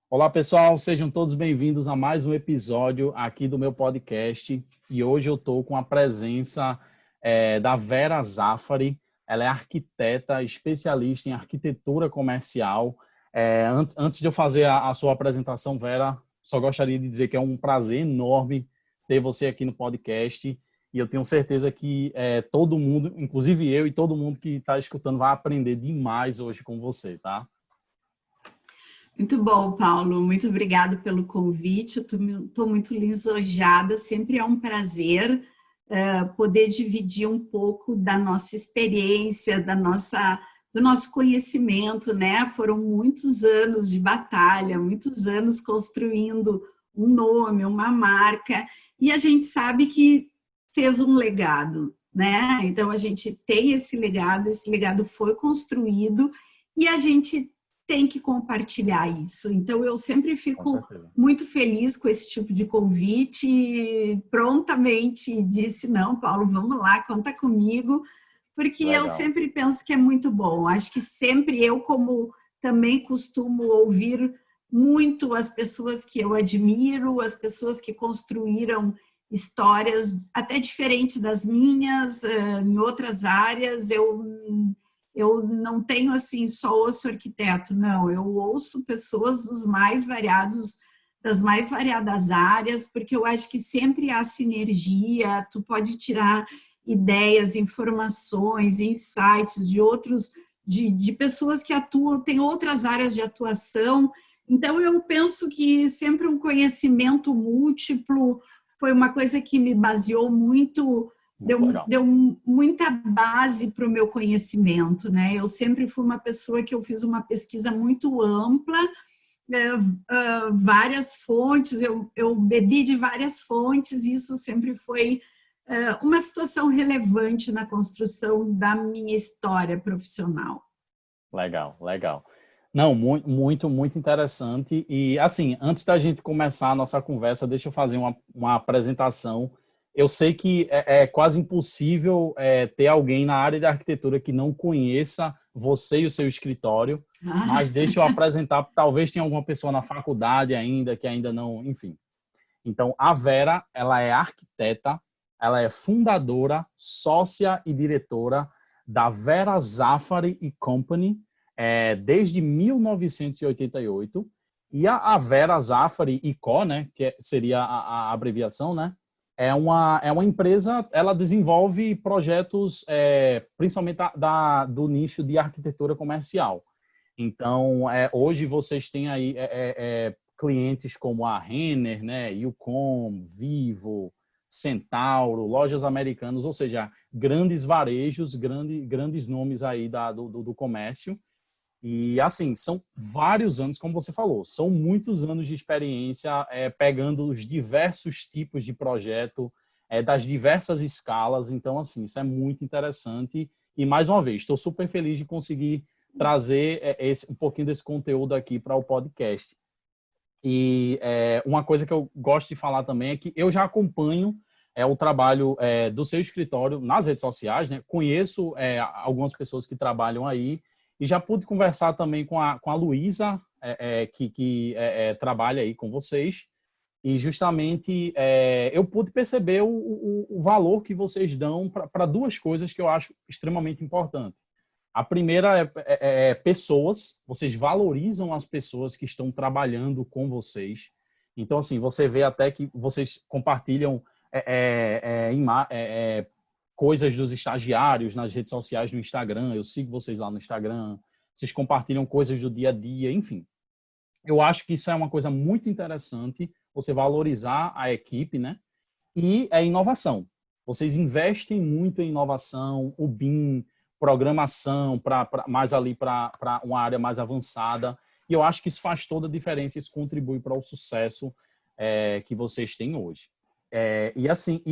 Olá, pessoal, sejam todos bem-vindos a mais um episódio aqui do meu podcast. E hoje eu estou com a presença da Vera Zafari. Ela é arquiteta, especialista em arquitetura comercial. Antes de eu fazer a sua apresentação, Vera, só gostaria de dizer que é um prazer enorme ter você aqui no podcast. E eu tenho certeza que todo mundo, inclusive eu e todo mundo que está escutando, vai aprender demais hoje com você, tá? Muito bom, Paulo. Muito obrigada pelo convite. Estou muito lisonjeada. Sempre é um prazer poder dividir um pouco da nossa experiência, do nosso conhecimento, né? Foram muitos anos de batalha, muitos anos construindo um nome, uma marca, e a gente sabe que fez um legado, né? Então a gente tem esse legado foi construído e a gente tem que compartilhar isso. Então, eu sempre fico muito feliz com esse tipo de convite e prontamente disse, não, Paulo, vamos lá, conta comigo, porque Legal. Eu sempre penso que é muito bom. Acho que sempre eu, como também costumo ouvir muito as pessoas que eu admiro, as pessoas que construíram histórias até diferentes das minhas, em outras áreas, eu não tenho assim só ouço arquiteto, não, eu ouço pessoas das mais variadas áreas, porque eu acho que sempre há sinergia, tu pode tirar ideias, informações, insights de outros, de pessoas que atuam, têm outras áreas de atuação. Então, eu penso que sempre um conhecimento múltiplo foi uma coisa que me baseou muito, deu muita base para o meu conhecimento, né? Eu sempre fui uma pessoa que eu fiz uma pesquisa muito ampla, várias fontes, eu bebi de várias fontes, e isso sempre foi uma situação relevante na construção da minha história profissional. Legal, legal. Não, muito interessante. E, assim, antes da gente começar a nossa conversa, deixa eu fazer uma apresentação. Eu sei que é quase impossível ter alguém na área da arquitetura que não conheça você e o seu escritório, mas deixa eu apresentar, talvez tenha alguma pessoa na faculdade ainda, que ainda não, enfim. Então, a Vera, ela é arquiteta, ela é fundadora, sócia e diretora da Vera Zafari Company, desde 1988. E a Vera Zafari Co, né, que seria a abreviação, né, é uma empresa, ela desenvolve projetos principalmente do nicho de arquitetura comercial. Então, hoje vocês têm aí clientes como a Renner, né, Yukon, Vivo, Centauro, lojas americanas, ou seja, grandes varejos, grandes nomes aí do comércio. E, assim, são vários anos, como você falou, são muitos anos de experiência pegando os diversos tipos de projeto, das diversas escalas. Então, assim, isso é muito interessante. E, mais uma vez, estou super feliz de conseguir trazer um pouquinho desse conteúdo aqui para o podcast. E uma coisa que eu gosto de falar também é que eu já acompanho o trabalho do seu escritório nas redes sociais, né? Conheço algumas pessoas que trabalham aí e já pude conversar também com a Luísa, que trabalha aí com vocês. E justamente eu pude perceber o valor que vocês dão para duas coisas que eu acho extremamente importantes. A primeira é pessoas, vocês valorizam as pessoas que estão trabalhando com vocês. Então, assim, você vê até que vocês compartilham coisas dos estagiários nas redes sociais no Instagram, eu sigo vocês lá no Instagram, vocês compartilham coisas do dia a dia, enfim. Eu acho que isso é uma coisa muito interessante, você valorizar a equipe, né? E a inovação. Vocês investem muito em inovação, o BIM, programação, mais ali para uma área mais avançada. E eu acho que isso faz toda a diferença, isso contribui para o sucesso que vocês têm hoje. E assim,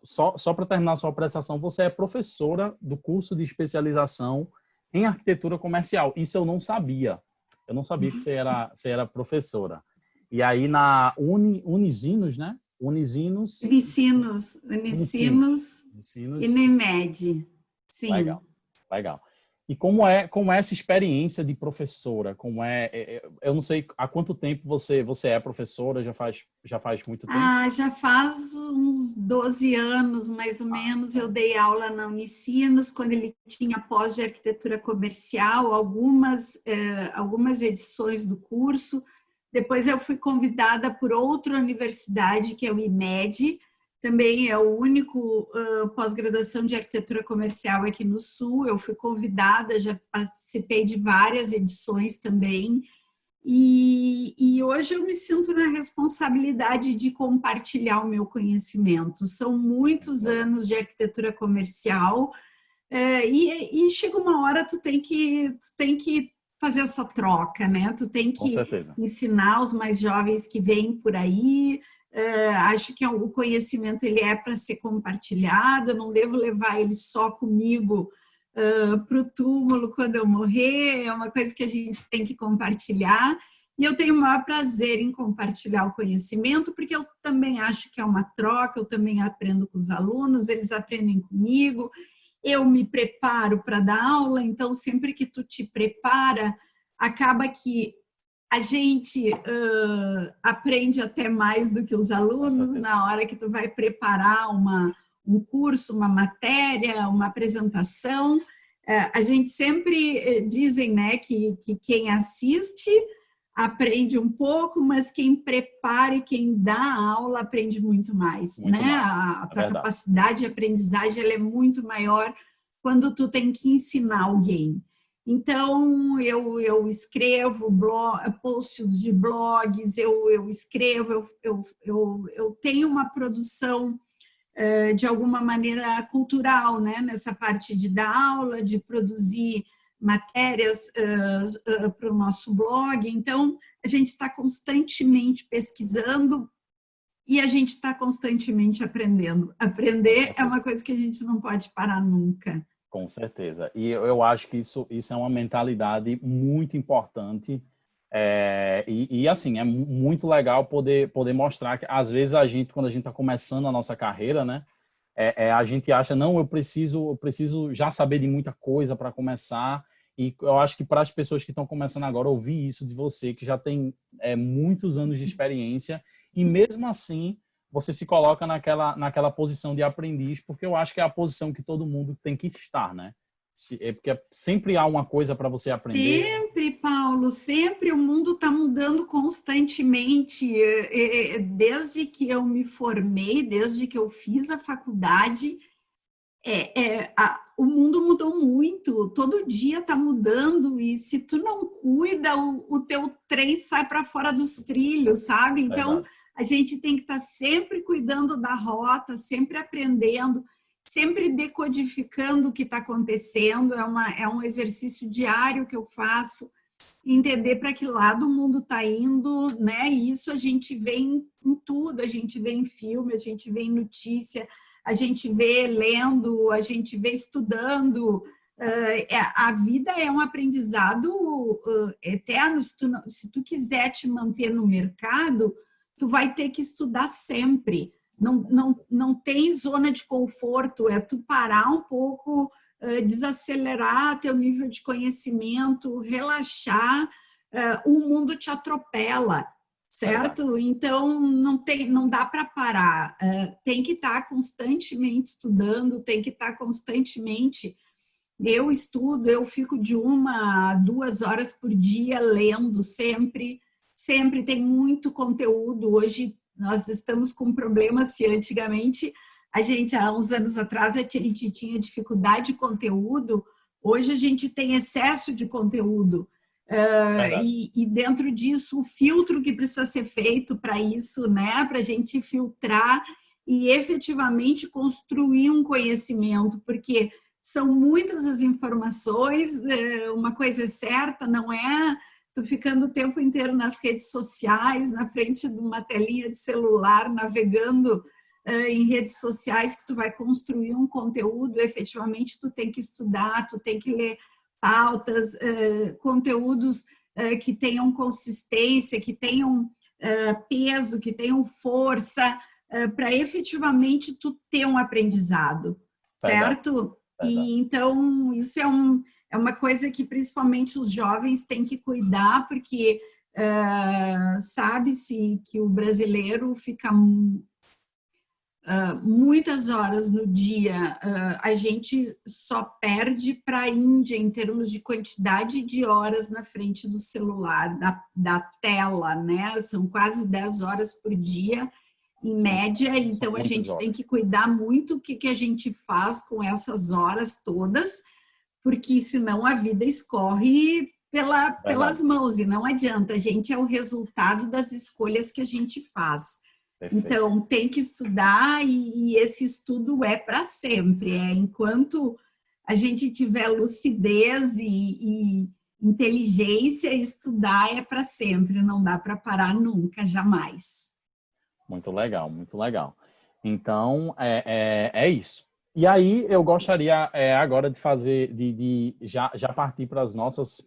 só para terminar a sua apresentação, você é professora do curso de especialização em arquitetura comercial. Isso eu não sabia. Eu não sabia que você era professora. E aí na Unisinos, né? Unicinos e no IMED. Sim. Legal, legal. como é essa experiência de professora? Eu não sei há quanto tempo você é professora, já faz muito tempo? Já faz uns 12 anos, mais ou menos, eu dei aula na Unicinos, quando ele tinha pós de arquitetura comercial, algumas edições do curso. Depois eu fui convidada por outra universidade, que é o IMED, também é o único pós-graduação de arquitetura comercial aqui no Sul. Eu fui convidada, já participei de várias edições também. E hoje eu me sinto na responsabilidade de compartilhar o meu conhecimento. São muitos anos de arquitetura comercial e chega uma hora tu tem que fazer essa troca, né? Tu tem Com que certeza. ensinar os mais jovens que vêm por aí. Acho que o conhecimento ele é para ser compartilhado. Eu não devo levar ele só comigo para o túmulo quando eu morrer, é uma coisa que a gente tem que compartilhar. E eu tenho o maior prazer em compartilhar o conhecimento, porque eu também acho que é uma troca, eu também aprendo com os alunos, eles aprendem comigo, eu me preparo para dar aula, então sempre que tu te prepara, acaba que a gente aprende até mais do que os alunos na hora que tu vai preparar um curso, uma matéria, uma apresentação. A gente sempre dizem, né, que quem assiste aprende um pouco, mas quem prepara e quem dá aula aprende muito mais, Muito né? mais. A É tua verdade. capacidade de aprendizagem ela é muito maior quando tu tem que ensinar alguém. Então, eu escrevo posts de blogs, eu escrevo, eu tenho uma produção de alguma maneira cultural, né? Nessa parte de dar aula, de produzir matérias para o nosso blog. Então, a gente está constantemente pesquisando e a gente está constantemente aprendendo. Aprender é uma coisa que a gente não pode parar nunca. Com certeza. E eu acho que isso é uma mentalidade muito importante. Assim, é muito legal poder mostrar que, às vezes, quando a gente está começando a nossa carreira, né? A gente acha, não, eu preciso já saber de muita coisa para começar. E eu acho que para as pessoas que estão começando agora, ouvir isso de você, que já tem muitos anos de experiência, e mesmo assim você se coloca naquela posição de aprendiz, porque eu acho que é a posição que todo mundo tem que estar, né? Porque sempre há uma coisa para você aprender. Sempre, Paulo, sempre o mundo está mudando constantemente. Desde que eu me formei, desde que eu fiz a faculdade, o mundo mudou muito. Todo dia está mudando e se tu não cuida, o teu trem sai para fora dos trilhos, sabe? Então, Verdade. a gente tem que estar sempre cuidando da rota, sempre aprendendo, sempre decodificando o que está acontecendo. É um exercício diário que eu faço, entender para que lado o mundo está indo, né? E isso a gente vê em tudo, a gente vê em filme, a gente vê em notícia, a gente vê lendo, a gente vê estudando. A vida é um aprendizado eterno. Se tu quiser te manter no mercado, tu vai ter que estudar sempre. Não tem zona de conforto, é tu parar um pouco, desacelerar teu nível de conhecimento, relaxar, o mundo te atropela, Verdade. certo? Então não dá para parar, tem que estar constantemente estudando, tem que estar constantemente. Eu estudo, eu fico de 1 a 2 horas por dia lendo, sempre tem muito conteúdo. Hoje nós estamos com problemas se antigamente há uns anos atrás, a gente tinha dificuldade de conteúdo, hoje a gente tem excesso de conteúdo. Verdade. E dentro disso, o filtro que precisa ser feito para isso, né? Para a gente filtrar e efetivamente construir um conhecimento, porque são muitas as informações, uma coisa é certa, não é tu ficando o tempo inteiro nas redes sociais, na frente de uma telinha de celular, navegando em redes sociais, que tu vai construir um conteúdo. Efetivamente tu tem que estudar, tu tem que ler pautas, conteúdos que tenham consistência, que tenham peso, que tenham força, para efetivamente tu ter um aprendizado, Verdade. certo? Verdade. E então isso é uma coisa que principalmente os jovens têm que cuidar, porque sabe-se que o brasileiro fica muitas horas no dia. A gente só perde para a Índia em termos de quantidade de horas na frente do celular, da tela, né? São quase 10 horas por dia, em média, então a gente tem que cuidar muito o que a gente faz com essas horas todas, porque senão a vida escorre pelas mãos, e não adianta, a gente é o resultado das escolhas que a gente faz. Perfeito. Então, tem que estudar e esse estudo é para sempre. Enquanto a gente tiver lucidez e inteligência, estudar é para sempre, não dá para parar nunca, jamais. Muito legal, muito legal. Então, é isso. E aí, eu gostaria agora de fazer, já partir para as nossas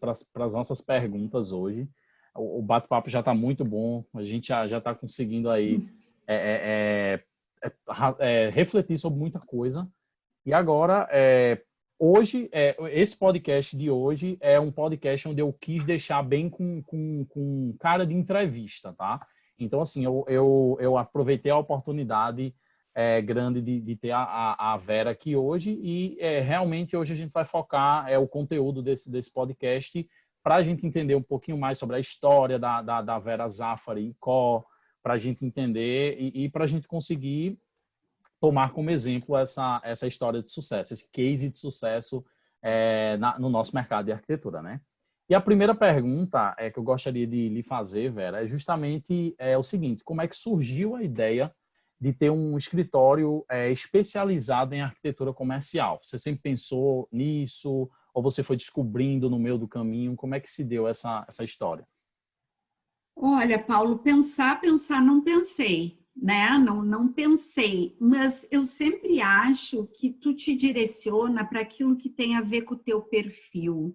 perguntas hoje. O bate-papo já está muito bom, a gente já está conseguindo aí refletir sobre muita coisa. E agora, hoje, esse podcast de hoje é um podcast onde eu quis deixar bem com cara de entrevista, tá? Então, assim, eu aproveitei a oportunidade grande de ter a Vera aqui hoje e realmente hoje a gente vai focar o conteúdo desse podcast para a gente entender um pouquinho mais sobre a história da Vera Zafari e Co, para a gente entender e para a gente conseguir tomar como exemplo essa história de sucesso, esse case de sucesso no nosso mercado de arquitetura, né? E a primeira pergunta que eu gostaria de lhe fazer, Vera, é justamente o seguinte: como é que surgiu a ideia de ter um escritório especializado em arquitetura comercial? Você sempre pensou nisso ou você foi descobrindo no meio do caminho? Como é que se deu essa história? Olha, Paulo, pensar, não pensei, né? Não pensei, mas eu sempre acho que tu te direciona para aquilo que tem a ver com o teu perfil,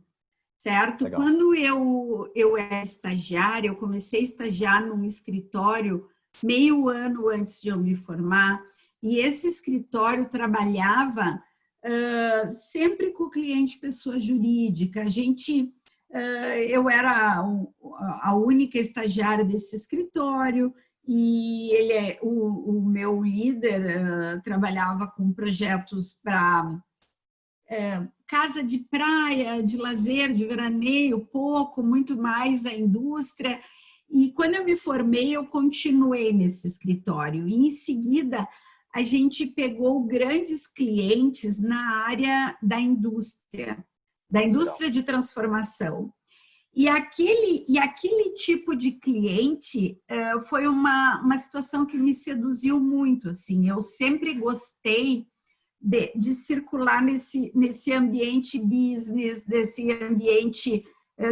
certo? Legal. Quando eu era estagiária, eu comecei a estagiar num escritório meio ano antes de eu me formar, e esse escritório trabalhava sempre com o cliente pessoa jurídica. Eu era a única estagiária desse escritório e o meu líder trabalhava com projetos para casa de praia, de lazer, de veraneio, muito mais a indústria. E quando eu me formei, eu continuei nesse escritório. E em seguida, a gente pegou grandes clientes na área da indústria de transformação. E aquele tipo de cliente foi uma situação que me seduziu muito. Assim, eu sempre gostei de circular nesse ambiente business, desse ambiente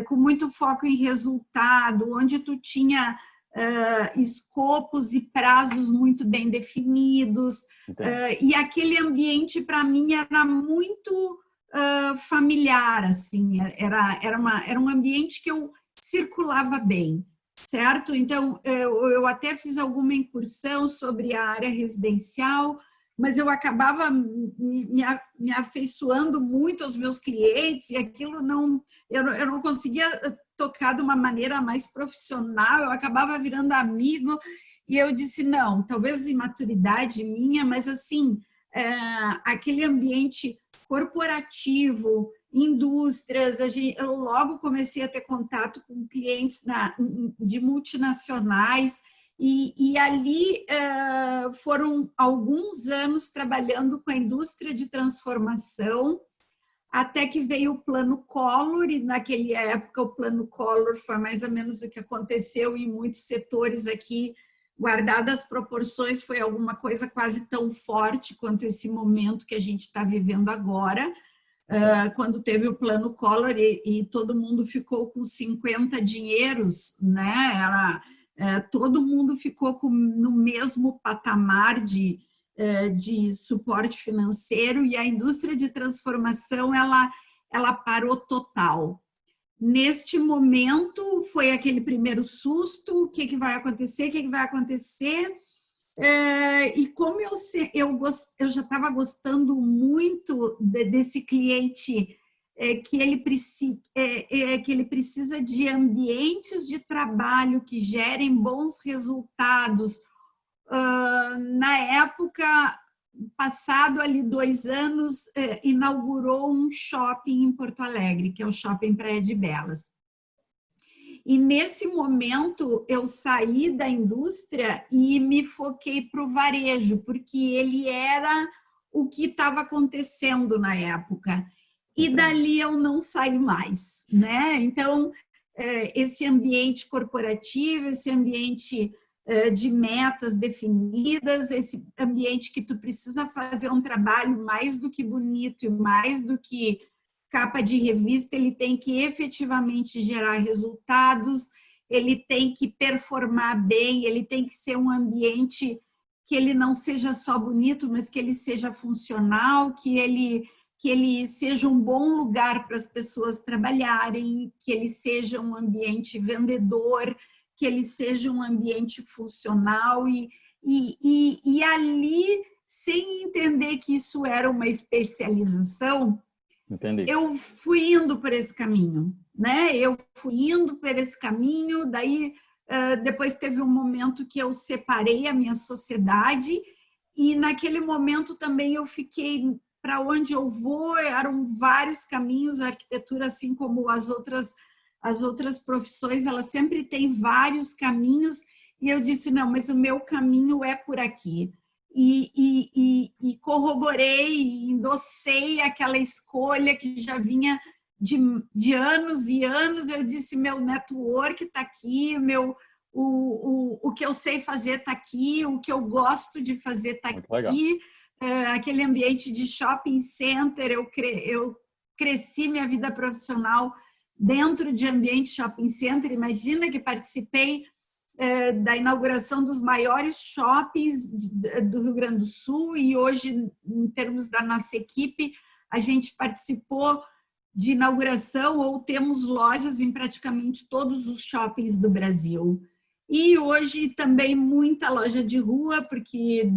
com muito foco em resultado, onde tu tinha escopos e prazos muito bem definidos. E aquele ambiente, para mim, era muito familiar, assim, era um ambiente que eu circulava bem, certo? Então, eu até fiz alguma incursão sobre a área residencial, mas eu acabava me afeiçoando muito aos meus clientes e aquilo eu não conseguia tocar de uma maneira mais profissional, eu acabava virando amigo e eu disse, não, talvez imaturidade minha, mas assim, aquele ambiente corporativo, indústrias, eu logo comecei a ter contato com clientes de multinacionais e ali foram alguns anos trabalhando com a indústria de transformação, até que veio o Plano Collor, e naquela época o Plano Collor foi mais ou menos o que aconteceu em muitos setores aqui, guardadas as proporções, foi alguma coisa quase tão forte quanto esse momento que a gente está vivendo agora, quando teve o Plano Collor e todo mundo ficou com 50 dinheiros, né? Todo mundo ficou no mesmo patamar de suporte financeiro e a indústria de transformação ela parou total. Neste momento, foi aquele primeiro susto, o que vai acontecer, e como eu já estava gostando muito desse cliente que ele precisa de ambientes de trabalho que gerem bons resultados. Na época, passado ali 2 anos, inaugurou um shopping em Porto Alegre, que é o Shopping Praia de Belas. E nesse momento eu saí da indústria e me foquei para o varejo, porque ele era o que estava acontecendo na época. E dali eu não saí mais, né? Então, esse ambiente corporativo, esse ambiente de metas definidas, esse ambiente que tu precisa fazer um trabalho mais do que bonito e mais do que capa de revista, ele tem que efetivamente gerar resultados, ele tem que performar bem, ele tem que ser um ambiente que ele não seja só bonito, mas que ele seja funcional, que ele seja um bom lugar para as pessoas trabalharem, que ele seja um ambiente vendedor, que ele seja um ambiente funcional e ali, sem entender que isso era uma especialização, Entendi. eu fui indo por esse caminho, né? Eu fui indo por esse caminho, daí depois teve um momento que eu separei a minha sociedade e naquele momento também eu fiquei para onde eu vou, eram vários caminhos, a arquitetura, assim como as outras profissões, ela sempre tem vários caminhos e eu disse, não, mas o meu caminho é por aqui. E corroborei, endossei aquela escolha que já vinha de anos e anos. Eu disse, meu network está aqui, o que eu sei fazer está aqui, o que eu gosto de fazer está aqui. Aquele ambiente de shopping center, eu cresci minha vida profissional dentro de ambiente shopping center. Imagina que participei da inauguração dos maiores shoppings do Rio Grande do Sul e hoje, em termos da nossa equipe, a gente participou de inauguração ou temos lojas em praticamente todos os shoppings do Brasil. E hoje também muita loja de rua, porque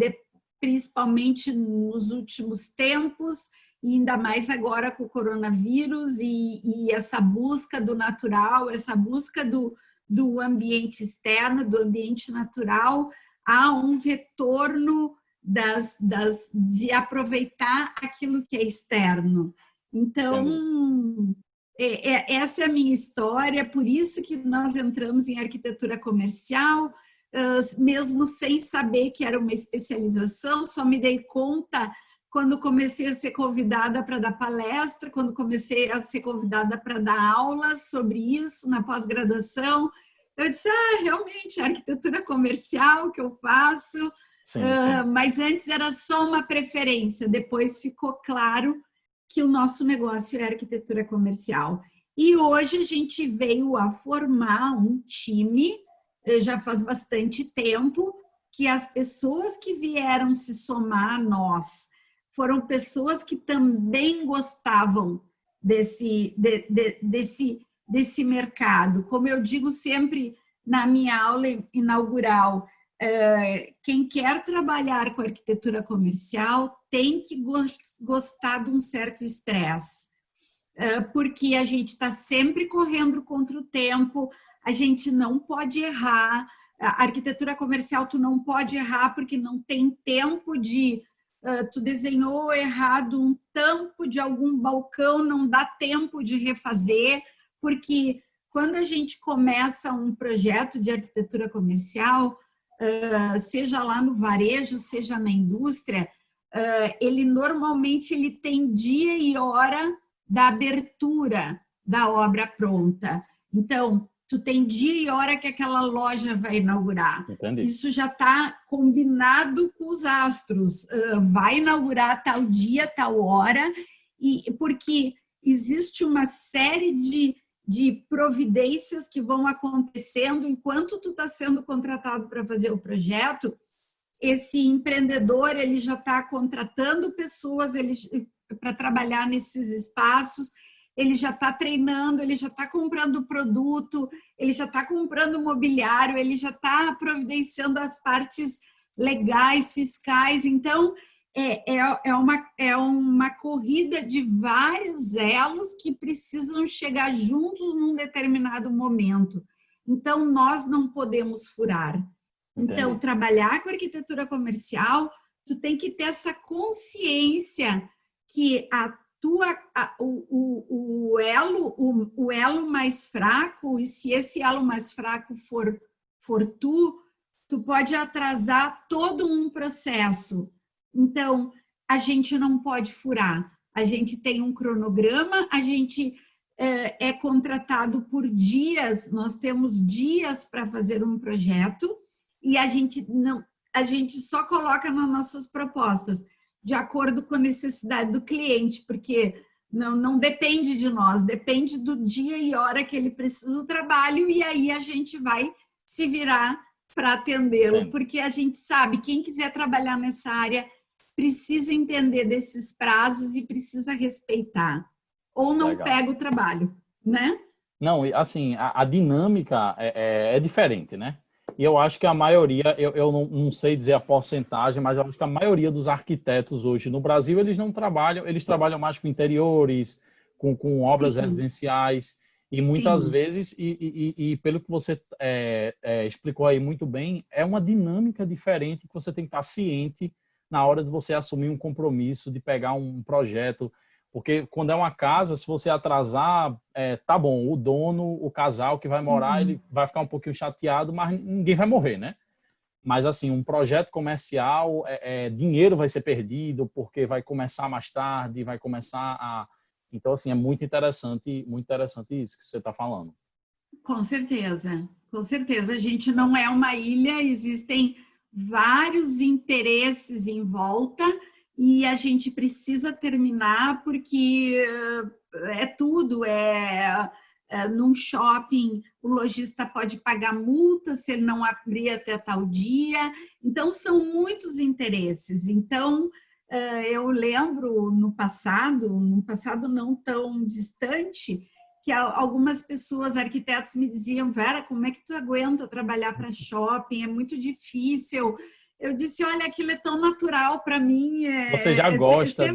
principalmente nos últimos tempos, e ainda mais agora com o coronavírus e essa busca do natural, essa busca do ambiente externo, do ambiente natural, há um retorno de aproveitar aquilo que é externo. Então, essa é a minha história, por isso que nós entramos em arquitetura comercial, mesmo sem saber que era uma especialização, só me dei conta quando comecei a ser convidada para dar palestra, quando comecei a ser convidada para dar aulas sobre isso na pós-graduação. Eu disse, realmente, a arquitetura comercial que eu faço, sim. Mas antes era só uma preferência, depois ficou claro que o nosso negócio é arquitetura comercial. E hoje a gente veio a formar um time, já faz bastante tempo, que as pessoas que vieram se somar a nós foram pessoas que também gostavam desse mercado. Como eu digo sempre na minha aula inaugural, quem quer trabalhar com arquitetura comercial tem que gostar de um certo estresse, porque a gente está sempre correndo contra o tempo, a gente não pode errar. A arquitetura comercial tu não pode errar porque não tem tempo de... tu desenhou errado um tampo de algum balcão, não dá tempo de refazer, porque quando a gente começa um projeto de arquitetura comercial, seja lá no varejo, seja na indústria, ele normalmente tem dia e hora da abertura da obra pronta. Então, tu tem dia e hora que aquela loja vai inaugurar. Entendi. Isso já está combinado com os astros. Vai inaugurar tal dia, tal hora, porque existe uma série de providências que vão acontecendo enquanto tu está sendo contratado para fazer o projeto. Esse empreendedor ele já está contratando pessoas para trabalhar nesses espaços, ele já está treinando, ele já está comprando produto, ele já está comprando mobiliário, ele já está providenciando as partes legais, fiscais. Então, é uma corrida de vários elos que precisam chegar juntos num determinado momento. Então, nós não podemos furar. Então, Entendi. trabalhar com arquitetura comercial, tu tem que ter essa consciência que o elo mais fraco, e se esse elo mais fraco for tu pode atrasar todo um processo. Então, a gente não pode furar. A gente tem um cronograma, a gente é contratado por dias, nós temos dias para fazer um projeto e a gente só coloca nas nossas propostas de acordo com a necessidade do cliente, porque não depende de nós, depende do dia e hora que ele precisa do trabalho e aí a gente vai se virar para atendê-lo, porque a gente sabe, quem quiser trabalhar nessa área precisa entender desses prazos e precisa respeitar. Ou não Legal. pega o trabalho, né? Não, assim, a dinâmica é diferente, né? E eu acho que a maioria, eu não sei dizer a porcentagem, mas eu acho que a maioria dos arquitetos hoje no Brasil, eles não trabalham, eles trabalham mais com interiores, com obras residenciais, e muitas vezes, e pelo que você explicou aí muito bem, é uma dinâmica diferente que você tem que estar ciente na hora de você assumir um compromisso, de pegar um projeto. Porque quando é uma casa, se você atrasar, tá bom, o dono, o casal que vai morar, ele vai ficar um pouquinho chateado, mas ninguém vai morrer, né? Mas assim, um projeto comercial, dinheiro vai ser perdido, porque vai começar mais tarde, vai começar a... Então, assim, é muito interessante isso que você está falando. Com certeza, com certeza. A gente não é uma ilha, existem vários interesses em volta e a gente precisa terminar porque é tudo, num shopping o lojista pode pagar multa se ele não abrir até tal dia, então são muitos interesses. Então, eu lembro no passado não tão distante, que algumas pessoas, arquitetos, me diziam: Vera, como é que tu aguenta trabalhar para shopping? É muito difícil. Eu disse: olha, aquilo é tão natural para mim. Você já gosta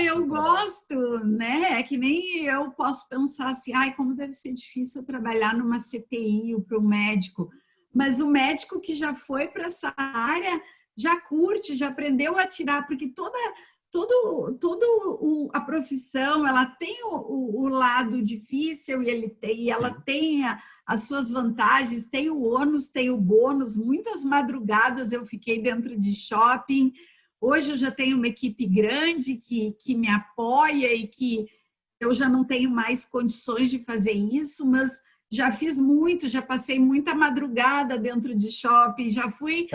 eu gosto, né? É que nem eu posso pensar assim: ai, como deve ser difícil trabalhar numa CTI ou para um médico. Mas o médico que já foi para essa área já curte, já aprendeu a tirar, porque toda a profissão ela tem o lado difícil e ela tem as suas vantagens, tem o ônus, tem o bônus. Muitas madrugadas eu fiquei dentro de shopping. Hoje eu já tenho uma equipe grande que me apoia e que eu já não tenho mais condições de fazer isso, mas já fiz muito, já passei muita madrugada dentro de shopping, já fui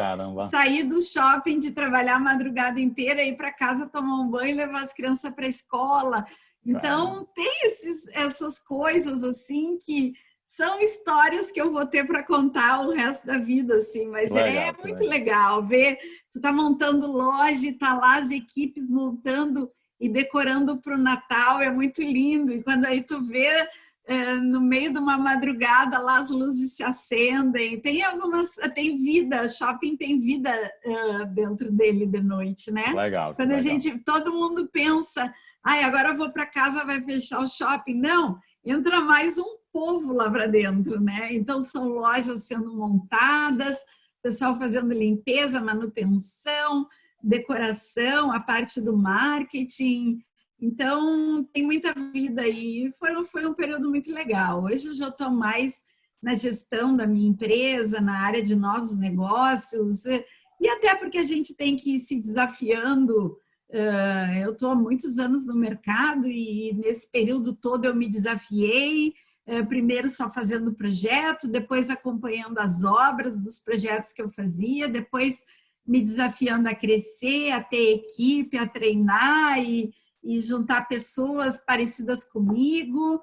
sair do shopping de trabalhar a madrugada inteira, ir para casa tomar um banho e levar as crianças para a escola. Então, tem essas coisas assim que são histórias que eu vou ter para contar o resto da vida, assim, mas é muito legal ver, tu tá montando loja e tá lá as equipes montando e decorando para o Natal, é muito lindo, e quando aí tu vê no meio de uma madrugada lá as luzes se acendem, tem vida, shopping tem vida dentro dele de noite, né? Legal. Quando todo mundo pensa, ai, agora eu vou para casa, vai fechar o shopping. Não, entra mais um povo lá para dentro, né? Então são lojas sendo montadas, pessoal fazendo limpeza, manutenção, decoração, a parte do marketing. Então, tem muita vida aí. Foi um período muito legal. Hoje eu já estou mais na gestão da minha empresa, na área de novos negócios, e até porque a gente tem que ir se desafiando. Eu estou há muitos anos no mercado e nesse período todo eu me desafiei, primeiro só fazendo projeto, depois acompanhando as obras dos projetos que eu fazia, depois me desafiando a crescer, a ter equipe, a treinar e juntar pessoas parecidas comigo,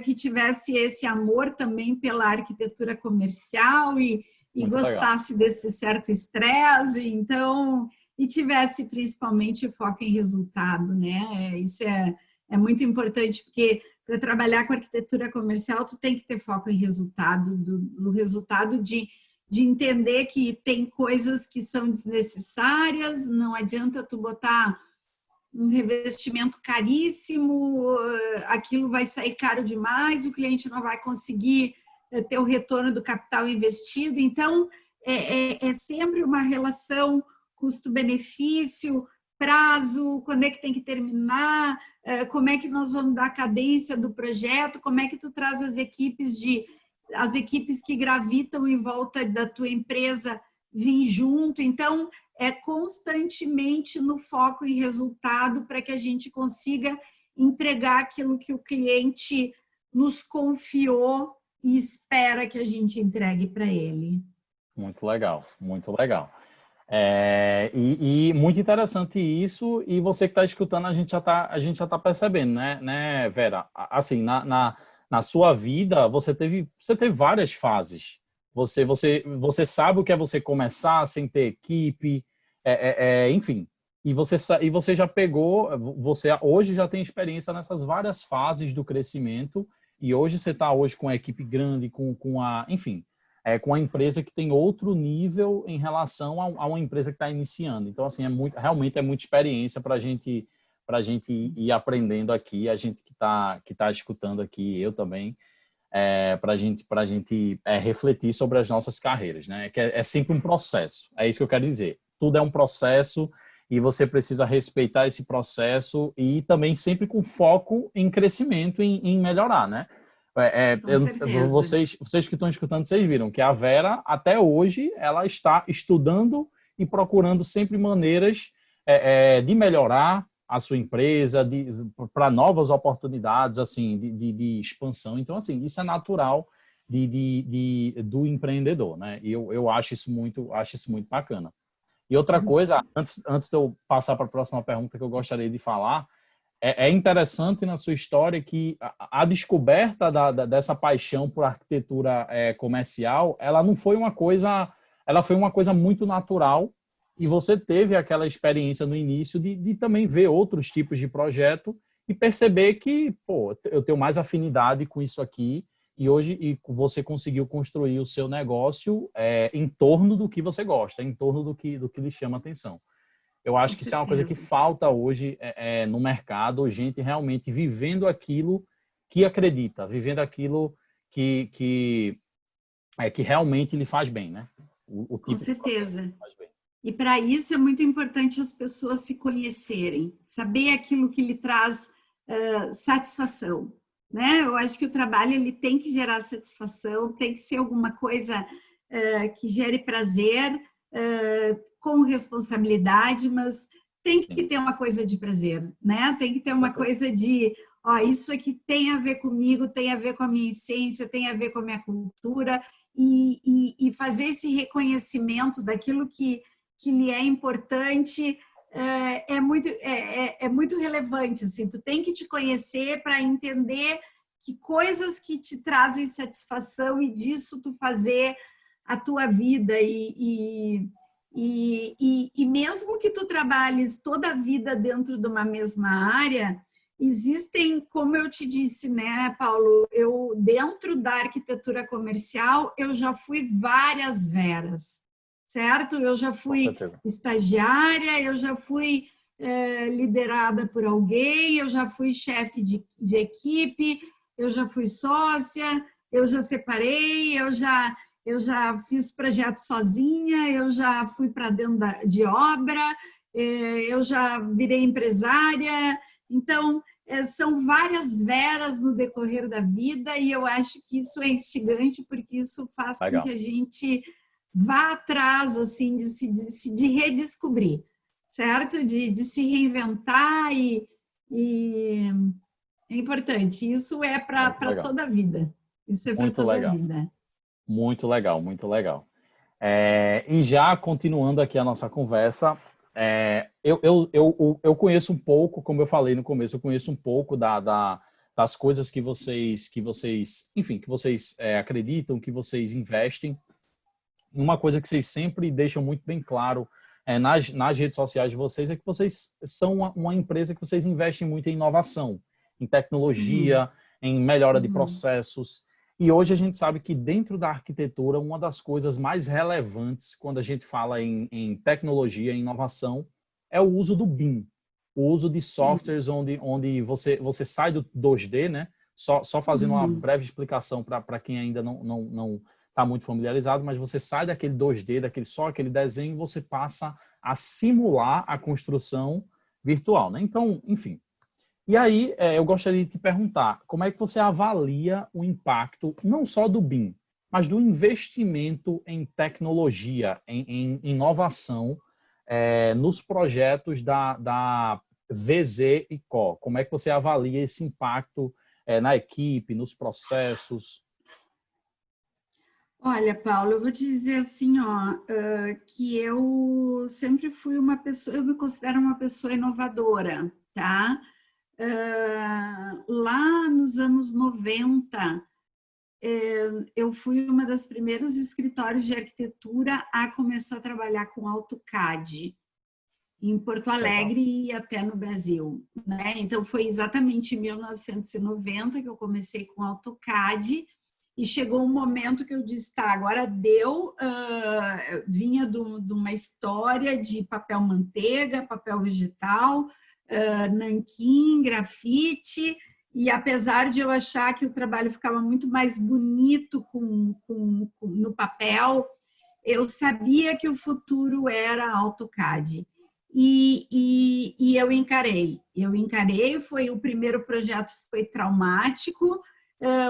que tivesse esse amor também pela arquitetura comercial e gostasse desse certo estresse, então, e tivesse principalmente foco em resultado, né? Isso é muito importante, porque para trabalhar com arquitetura comercial, tu tem que ter foco em resultado, no resultado de de entender que tem coisas que são desnecessárias, não adianta tu botar um revestimento caríssimo, aquilo vai sair caro demais, o cliente não vai conseguir ter o retorno do capital investido. Então, é sempre uma relação custo-benefício, prazo, quando é que tem que terminar, como é que nós vamos dar a cadência do projeto, como é que tu traz as equipes que gravitam em volta da tua empresa vir junto. Então, é constantemente no foco em resultado para que a gente consiga entregar aquilo que o cliente nos confiou e espera que a gente entregue para ele. Muito legal, muito legal. E muito interessante isso, e você que está escutando, a gente já tá percebendo, né, Vera? Assim, na sua vida, você teve várias fases. Você sabe o que é você começar sem ter equipe, enfim. E você já pegou, você hoje já tem experiência nessas várias fases do crescimento, e hoje você está hoje com a equipe grande, enfim, com a empresa que tem outro nível em relação a uma empresa que está iniciando. Então, assim, realmente é muita experiência para a gente ir aprendendo aqui, a gente que tá escutando aqui, eu também, para a gente refletir sobre as nossas carreiras, né? Que é sempre um processo, é isso que eu quero dizer. Tudo é um processo e você precisa respeitar esse processo e também sempre com foco em crescimento, em melhorar, né? Vocês que estão escutando, vocês viram que a Vera, até hoje, ela está estudando e procurando sempre maneiras de melhorar a sua empresa, para novas oportunidades, assim, de expansão. Então, assim, isso é natural do empreendedor, né? E eu acho isso muito bacana. E outra coisa, antes de eu passar para a próxima pergunta que eu gostaria de falar, é interessante na sua história que a descoberta dessa paixão por arquitetura comercial, ela não foi uma coisa, ela foi uma coisa muito natural, e você teve aquela experiência no início de também ver outros tipos de projeto e perceber que, pô, eu tenho mais afinidade com isso aqui, e hoje você conseguiu construir o seu negócio em torno do que você gosta, em torno do que lhe chama atenção. Eu acho que isso é uma coisa que falta hoje no mercado, gente realmente vivendo aquilo que acredita, vivendo aquilo que realmente lhe faz bem, né? O tipo Com certeza. De faz bem. E para isso é muito importante as pessoas se conhecerem, saber aquilo que lhe traz satisfação, né? Eu acho que o trabalho ele tem que gerar satisfação, tem que ser alguma coisa que gere prazer, com responsabilidade, mas tem que ter uma coisa de prazer, né? Tem que ter uma coisa de, isso aqui tem a ver comigo, tem a ver com a minha essência, tem a ver com a minha cultura, e fazer esse reconhecimento daquilo que lhe é importante é muito relevante, assim. Tu tem que te conhecer para entender que coisas que te trazem satisfação e disso tu fazer a tua vida e mesmo que tu trabalhes toda a vida dentro de uma mesma área, existem, como eu te disse, né, Paulo, eu dentro da arquitetura comercial, eu já fui várias Veras, certo? Eu já fui estagiária, eu já fui liderada por alguém, eu já fui chefe de equipe, eu já fui sócia, eu já separei, eu já fiz projeto sozinha, eu já fui para dentro de obra, eu já virei empresária. Então, são várias Veras no decorrer da vida e eu acho que isso é instigante porque isso faz com que a gente vá atrás assim, de redescobrir, certo? De se reinventar e é importante. Isso é para toda a vida. Isso é para toda a vida. Muito legal, muito legal. E já continuando aqui a nossa conversa, eu conheço um pouco, como eu falei no começo, eu conheço um pouco das coisas que vocês enfim, que vocês acreditam, que vocês investem. Uma coisa que vocês sempre deixam muito bem claro nas redes sociais de vocês é que vocês são uma empresa que vocês investem muito em inovação, em tecnologia, em melhora de processos. E hoje a gente sabe que dentro da arquitetura, uma das coisas mais relevantes quando a gente fala em tecnologia e inovação é o uso do BIM, o uso de Sim. softwares onde você sai do 2D, né? Só fazendo uma Uhum. breve explicação para quem ainda não está muito familiarizado, mas você sai daquele 2D, só aquele desenho, e você passa a simular a construção virtual, né? Então, enfim, e aí, eu gostaria de te perguntar, como é que você avalia o impacto, não só do BIM, mas do investimento em tecnologia, em inovação, nos projetos da VZ e Co? Como é que você avalia esse impacto, na equipe, nos processos? Olha, Paulo, eu vou te dizer assim, ó, que eu sempre fui uma pessoa, eu me considero uma pessoa inovadora, tá? Lá nos anos 90, eu fui uma das primeiros escritórios de arquitetura a começar a trabalhar com AutoCAD em Porto Legal. Alegre e até no Brasil, né? Então foi exatamente em 1990 que eu comecei com AutoCAD e chegou um momento que eu disse, tá, agora deu, vinha de uma história de papel manteiga, papel vegetal, nanquim, grafite, e apesar de eu achar que o trabalho ficava muito mais bonito no papel, eu sabia que o futuro era AutoCAD. E eu encarei, foi o primeiro projeto foi traumático,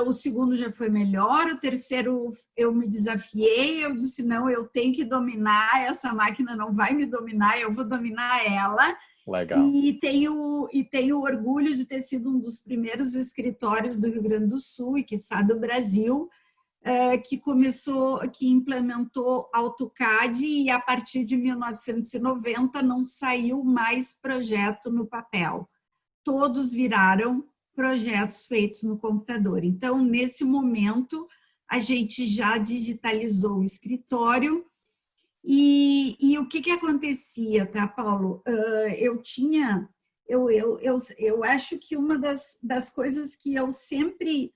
o segundo já foi melhor, o terceiro eu me desafiei, eu disse, não, eu tenho que dominar, essa máquina não vai me dominar, eu vou dominar ela, Legal. e tenho orgulho de ter sido um dos primeiros escritórios do Rio Grande do Sul e, quiçá, do Brasil, que implementou AutoCAD e a partir de 1990 não saiu mais projeto no papel. Todos viraram projetos feitos no computador. Então, nesse momento, a gente já digitalizou o escritório e o que acontecia, tá, Paulo? Eu acho que uma das coisas que eu sempre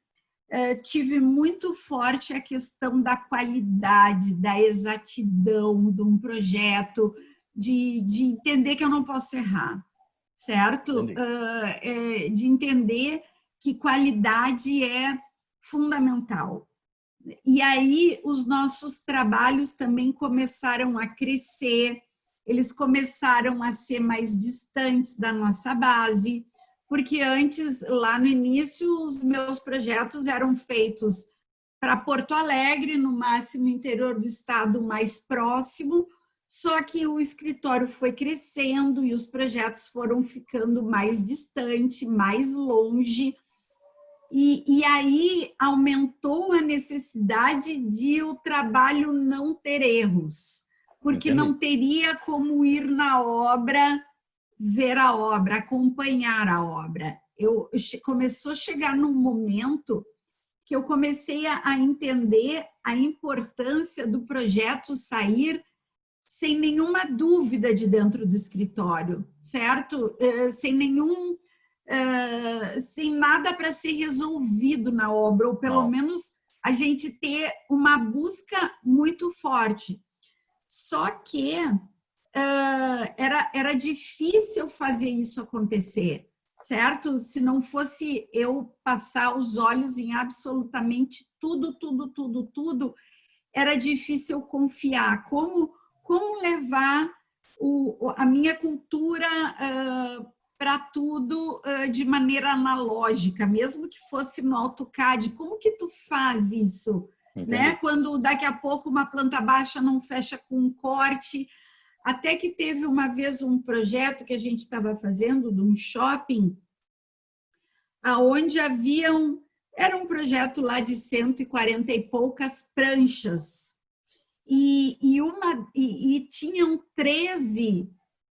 tive muito forte a questão da qualidade, da exatidão de um projeto, de entender que eu não posso errar, certo? Entendi. De entender que qualidade é fundamental. E aí os nossos trabalhos também começaram a crescer, eles começaram a ser mais distantes da nossa base, porque antes, lá no início, os meus projetos eram feitos para Porto Alegre, no máximo interior do estado mais próximo, só que o escritório foi crescendo e os projetos foram ficando mais distante, mais longe, e aí aumentou a necessidade de o trabalho não ter erros, porque Entendi. não teria como ir na obra, ver a obra, acompanhar a obra. Começou a chegar num momento que eu comecei a entender a importância do projeto sair sem nenhuma dúvida de dentro do escritório, certo? Sem nada para ser resolvido na obra, ou pelo Não, menos a gente ter uma busca muito forte. Só que era difícil fazer isso acontecer, certo? Se não fosse eu passar os olhos em absolutamente tudo, tudo, tudo, tudo, era difícil confiar. Como levar a minha cultura para tudo de maneira analógica, mesmo que fosse no AutoCAD? Como que tu faz isso? Né? entendi. Quando daqui a pouco uma planta baixa não fecha com um corte, até que teve uma vez um projeto que a gente estava fazendo de um shopping, aonde era um projeto lá de 140 e poucas pranchas, e tinham 13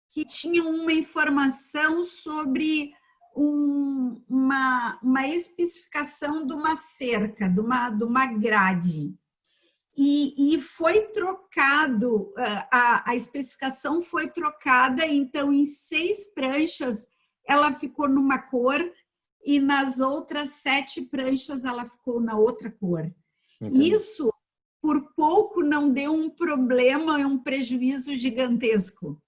que tinham uma informação sobre uma especificação de uma cerca, de uma grade. E foi trocado, a especificação foi trocada, então em 6 pranchas ela ficou numa cor, e nas outras 7 pranchas ela ficou na outra cor. Entendi. Isso, por pouco, não deu um problema, um prejuízo gigantesco.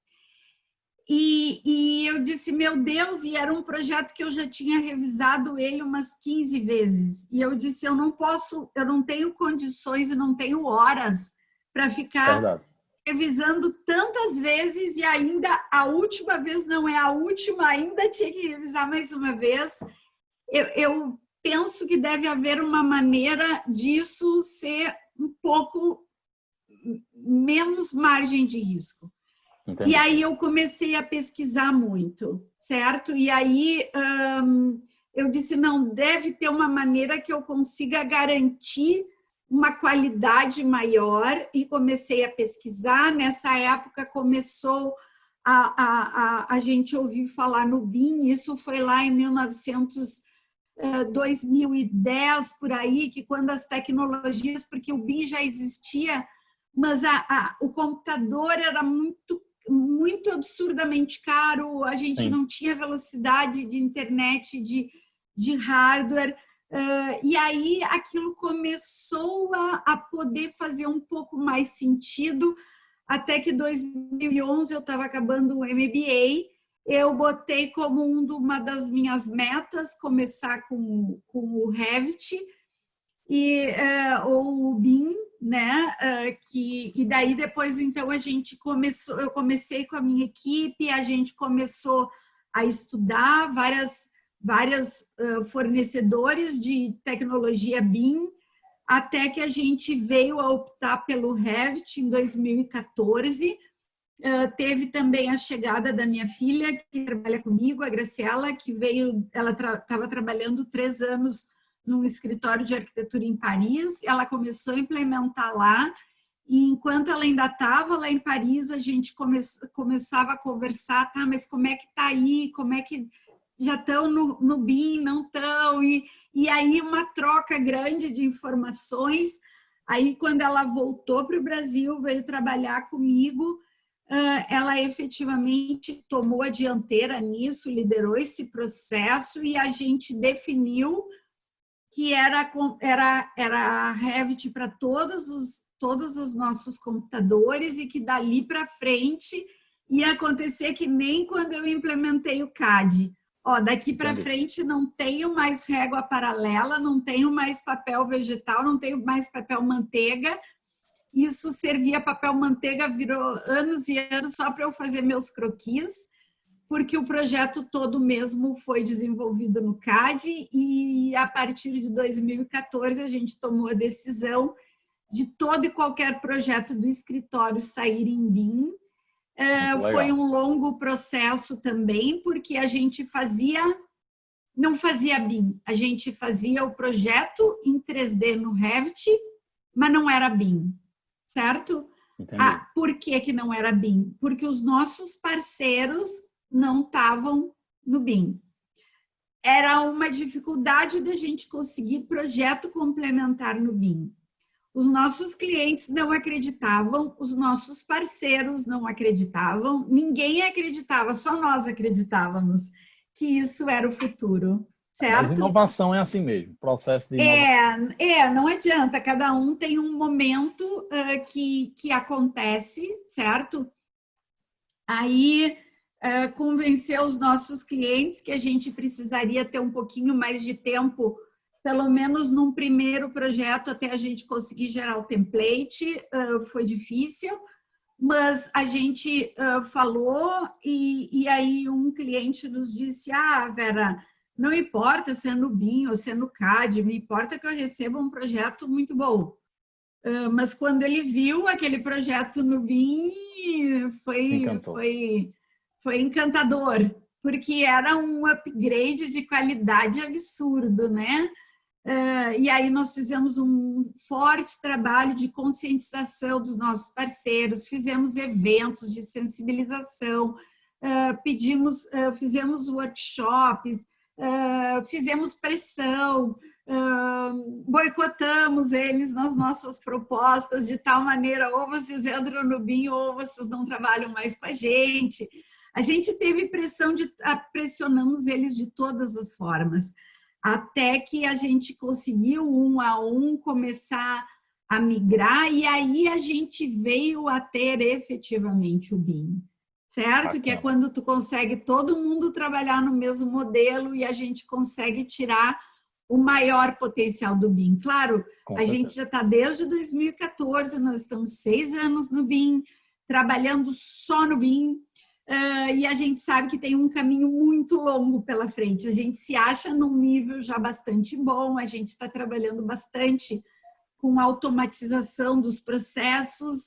E eu disse, meu Deus, e era um projeto que eu já tinha revisado ele umas 15 vezes. E eu disse, eu não posso, eu não tenho condições e não tenho horas para ficar Verdade. revisando tantas vezes e ainda a última vez não é a última, ainda tinha que revisar mais uma vez. Eu penso que deve haver uma maneira disso ser um pouco menos margem de risco. Entendi. E aí eu comecei a pesquisar muito, certo? E aí eu disse, não, deve ter uma maneira que eu consiga garantir uma qualidade maior, e comecei a pesquisar. Nessa época começou a gente ouvir falar no BIM, isso foi lá em 2010, por aí, que quando as tecnologias, porque o BIM já existia, mas o computador era muito absurdamente caro, a gente não tinha velocidade de internet, de hardware, e aí aquilo começou a poder fazer um pouco mais sentido, até que em 2011 eu estava acabando o MBA, eu botei como uma das minhas metas começar com o Revit, ou o BIM, né? E daí depois então eu comecei com a minha equipe, a gente começou a estudar várias fornecedores de tecnologia BIM, até que a gente veio a optar pelo Revit em 2014. Teve também a chegada da minha filha, que trabalha comigo, a Graciela, que veio, ela estava trabalhando 3 anos num escritório de arquitetura em Paris, ela começou a implementar lá, e enquanto ela ainda estava lá em Paris, a gente começava a conversar, tá, mas como é que está aí, como é que já estão no BIM, não estão, e aí uma troca grande de informações. Aí quando ela voltou para o Brasil, veio trabalhar comigo, ela efetivamente tomou a dianteira nisso, liderou esse processo, e a gente definiu que era a Revit para todos os nossos computadores, e que dali para frente ia acontecer que nem quando eu implementei o CAD. Daqui para frente não tenho mais régua paralela, não tenho mais papel vegetal, não tenho mais papel manteiga. Isso servia, papel manteiga virou anos e anos só para eu fazer meus croquis, porque o projeto todo mesmo foi desenvolvido no CAD, e a partir de 2014 a gente tomou a decisão de todo e qualquer projeto do escritório sair em BIM. Foi um longo processo também, porque a gente não fazia BIM, a gente fazia o projeto em 3D no Revit, mas não era BIM, certo? Por que não era BIM? Porque os nossos parceiros não estavam no BIM. Era uma dificuldade da gente conseguir projeto complementar no BIM. Os nossos clientes não acreditavam, os nossos parceiros não acreditavam, ninguém acreditava, só nós acreditávamos que isso era o futuro, certo? Mas inovação é assim mesmo, processo de inovação. Não adianta, cada um tem um momento que acontece, certo? Aí convencer os nossos clientes que a gente precisaria ter um pouquinho mais de tempo, pelo menos num primeiro projeto, até a gente conseguir gerar o template. Foi difícil, mas a gente falou, e aí um cliente nos disse, Vera, não importa se é no BIM ou se é no CAD, me importa que eu receba um projeto muito bom. Mas quando ele viu aquele projeto no BIM, foi encantador, porque era um upgrade de qualidade absurdo, né? E aí nós fizemos um forte trabalho de conscientização dos nossos parceiros, fizemos eventos de sensibilização, fizemos workshops, fizemos pressão, boicotamos eles nas nossas propostas, de tal maneira, ou vocês entram no BIM ou vocês não trabalham mais com a gente. A gente teve pressão pressionamos eles de todas as formas, até que a gente conseguiu um a um começar a migrar, e aí a gente veio a ter efetivamente o BIM, certo? Que é quando tu consegue todo mundo trabalhar no mesmo modelo e a gente consegue tirar o maior potencial do BIM. Claro, a gente já está desde 2014, nós estamos 6 anos no BIM, trabalhando só no BIM, e a gente sabe que tem um caminho muito longo pela frente. A gente se acha num nível já bastante bom, a gente está trabalhando bastante com automatização dos processos,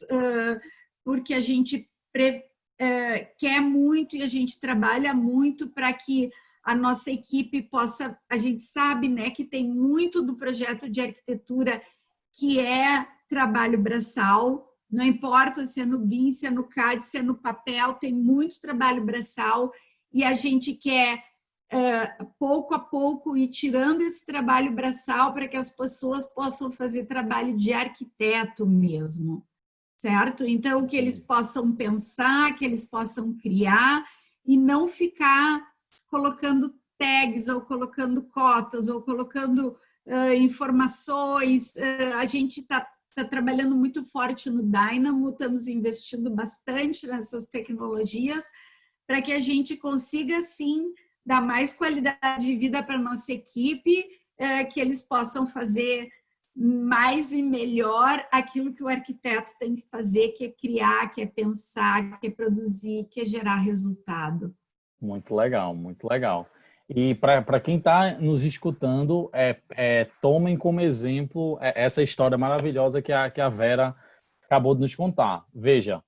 porque a gente quer muito e a gente trabalha muito para que a nossa equipe possa... A gente sabe, né, que tem muito do projeto de arquitetura que é trabalho braçal, não importa se é no BIM, se é no CAD, se é no papel, tem muito trabalho braçal e a gente quer, pouco a pouco, ir tirando esse trabalho braçal para que as pessoas possam fazer trabalho de arquiteto mesmo, certo? Então, que eles possam pensar, que eles possam criar e não ficar colocando tags ou colocando cotas ou colocando informações. A gente está trabalhando muito forte no Dynamo, estamos investindo bastante nessas tecnologias para que a gente consiga, sim, dar mais qualidade de vida para a nossa equipe, que eles possam fazer mais e melhor aquilo que o arquiteto tem que fazer, que é criar, que é pensar, que é produzir, que é gerar resultado. Muito legal, muito legal. E para quem está nos escutando, tomem como exemplo essa história maravilhosa que a Vera acabou de nos contar. Veja,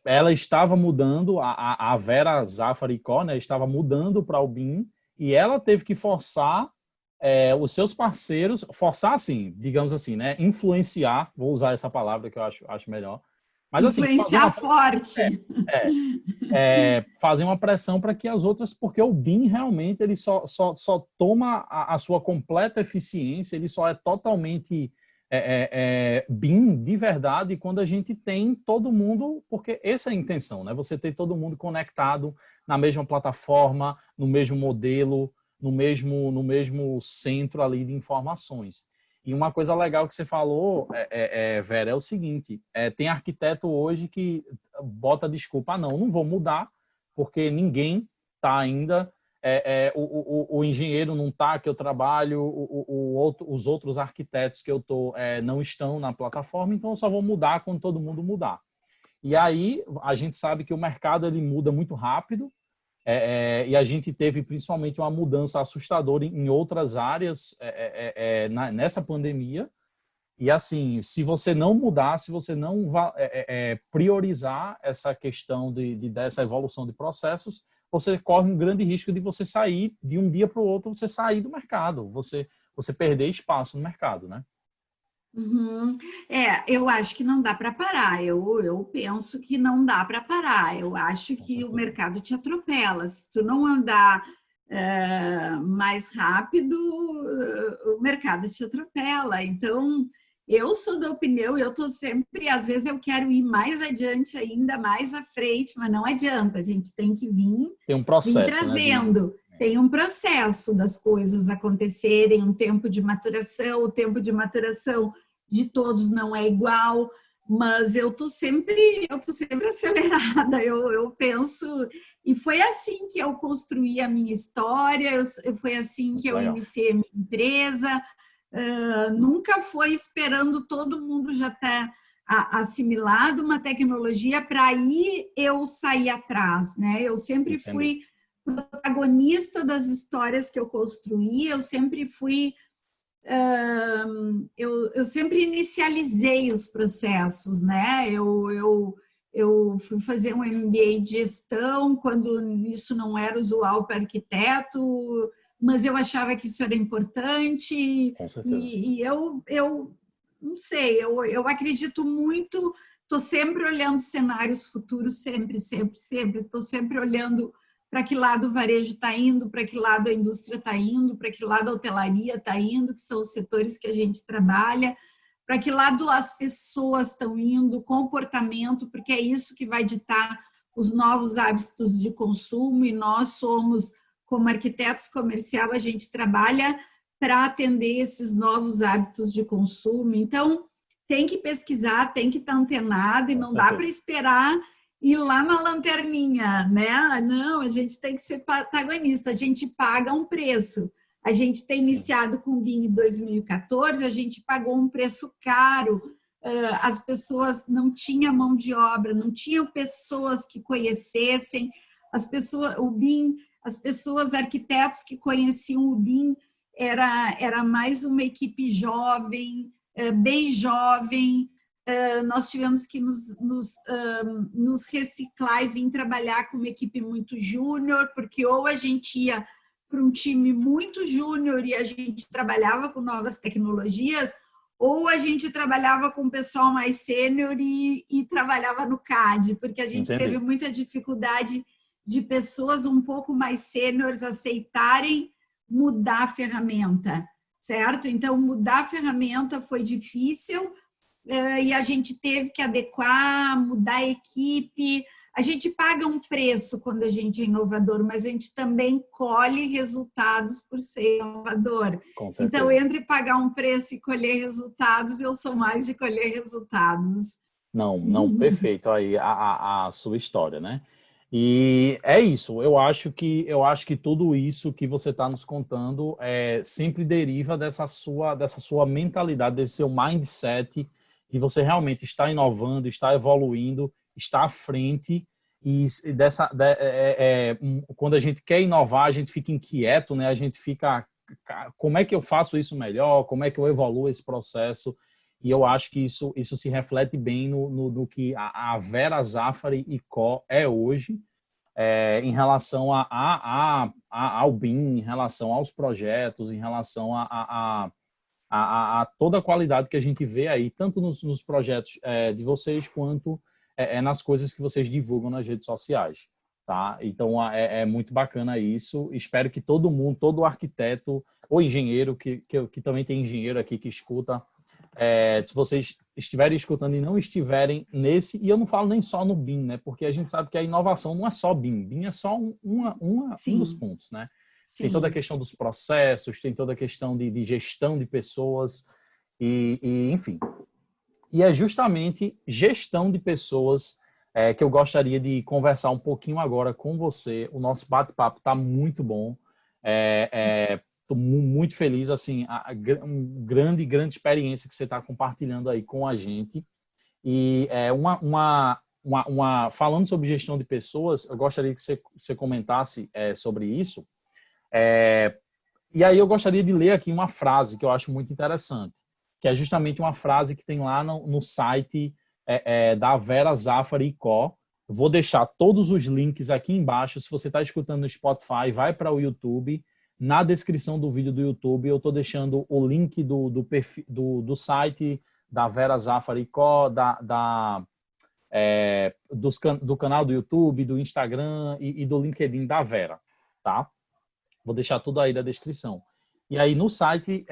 ela estava mudando, a Vera Zaffaricó, né, estava mudando para o BIM e ela teve que forçar os seus parceiros, forçar assim, digamos assim, né, influenciar, vou usar essa palavra que eu acho melhor, mas assim, influenciar forte. Fazer uma pressão para que as outras, porque o BIM realmente ele só toma a sua completa eficiência, ele só é totalmente BIM de verdade quando a gente tem todo mundo, porque essa é a intenção, né? Você ter todo mundo conectado na mesma plataforma, no mesmo modelo, no mesmo centro ali de informações. E uma coisa legal que você falou, Vera, é o seguinte, tem arquiteto hoje que bota desculpa, não vou mudar, porque ninguém está ainda, o engenheiro não está que eu trabalho, os outros arquitetos que eu estou não estão na plataforma, então eu só vou mudar quando todo mundo mudar. E aí a gente sabe que o mercado ele muda muito rápido, e a gente teve principalmente uma mudança assustadora em outras áreas nessa pandemia. E assim, se você não mudar, se você não priorizar essa questão dessa evolução de processos, você corre um grande risco de você sair de um dia para o outro, você sair do mercado, você perder espaço no mercado, né? Uhum. Eu acho que não dá para parar. Eu penso que não dá para parar. Eu acho que o mercado te atropela. Se tu não andar mais rápido, o mercado te atropela. Então, eu sou da opinião, eu estou sempre, às vezes eu quero ir mais adiante, ainda mais à frente, mas não adianta, a gente tem que tem um processo, trazendo. Né? Tem um processo das coisas acontecerem, um tempo de maturação, o tempo de maturação de todos não é igual, mas eu tô sempre acelerada, eu penso, e foi assim que eu construí a minha história, foi assim que eu iniciei a minha empresa, nunca foi esperando todo mundo já ter assimilado uma tecnologia para aí eu sair atrás, né? Eu sempre fui protagonista das histórias que eu construí, eu sempre fui, eu sempre inicializei os processos, né? Eu fui fazer um MBA de gestão quando isso não era usual para arquiteto, mas eu achava que isso era importante. Com certeza. E eu não sei, eu acredito muito, estou sempre olhando cenários futuros, sempre, estou sempre olhando para que lado o varejo está indo, para que lado a indústria está indo, para que lado a hotelaria está indo, que são os setores que a gente trabalha, para que lado as pessoas estão indo, comportamento, porque é isso que vai ditar os novos hábitos de consumo e nós somos, como arquitetos comercial, a gente trabalha para atender esses novos hábitos de consumo. Então, tem que pesquisar, tem que estar antenado e Com não dá para certeza. esperar ir lá na lanterninha, né? Não, a gente tem que ser protagonista, a gente paga um preço. A gente tem Sim, iniciado com o BIM em 2014, a gente pagou um preço caro, as pessoas não tinham mão de obra, não tinham pessoas que conhecessem, as pessoas, o BIM, as pessoas, arquitetos que conheciam o BIM, era mais uma equipe jovem, bem jovem, nós tivemos que nos reciclar e vir trabalhar com uma equipe muito júnior, porque ou a gente ia para um time muito júnior e a gente trabalhava com novas tecnologias, ou a gente trabalhava com o pessoal mais sênior e trabalhava no CAD, porque a gente teve entendi. muita dificuldade de pessoas um pouco mais sêniores aceitarem mudar a ferramenta, certo? Então, mudar a ferramenta foi difícil, e a gente teve que adequar, mudar a equipe. A gente paga um preço quando a gente é inovador, mas a gente também colhe resultados por ser inovador. Com Então, certeza. entre pagar um preço e colher resultados, eu sou mais de colher resultados. Não, não, perfeito aí a sua história, né? E é isso. Eu acho que tudo isso que você está nos contando sempre deriva dessa sua mentalidade, desse seu mindset, e você realmente está inovando, está evoluindo, está à frente. E quando a gente quer inovar, a gente fica inquieto, né? A gente fica, como é que eu faço isso melhor? Como é que eu evoluo esse processo? E eu acho que isso se reflete bem no que a Vera Zafari e Co. é hoje, em relação ao BIM, em relação aos projetos, em relação a toda a qualidade que a gente vê aí, tanto nos projetos de vocês, quanto nas coisas que vocês divulgam nas redes sociais. Tá? Então, é muito bacana isso. Espero que todo mundo, todo arquiteto ou engenheiro, que também tem engenheiro aqui que escuta, se vocês estiverem escutando e não estiverem nesse, e eu não falo nem só no BIM, né? Porque a gente sabe que a inovação não é só BIM, BIM é só um dos Sim, pontos, né? Tem toda a sim. questão dos processos, tem toda a questão de gestão de pessoas, enfim. E é justamente gestão de pessoas que eu gostaria de conversar um pouquinho agora com você. O nosso bate-papo está muito bom. Estou muito feliz, assim, uma grande experiência que você está compartilhando aí com a gente. E falando sobre gestão de pessoas, eu gostaria que você comentasse sobre isso. É, e aí eu gostaria de ler aqui uma frase que eu acho muito interessante, que é justamente uma frase que tem lá no site da Vera Zafari e Co. Vou deixar todos os links aqui embaixo. Se você está escutando no Spotify, vai para o YouTube. Na descrição do vídeo do YouTube, eu estou deixando o link do site da Vera Zafari e Co., do canal do YouTube, do Instagram e do LinkedIn da Vera, tá? Vou deixar tudo aí na descrição. E aí no site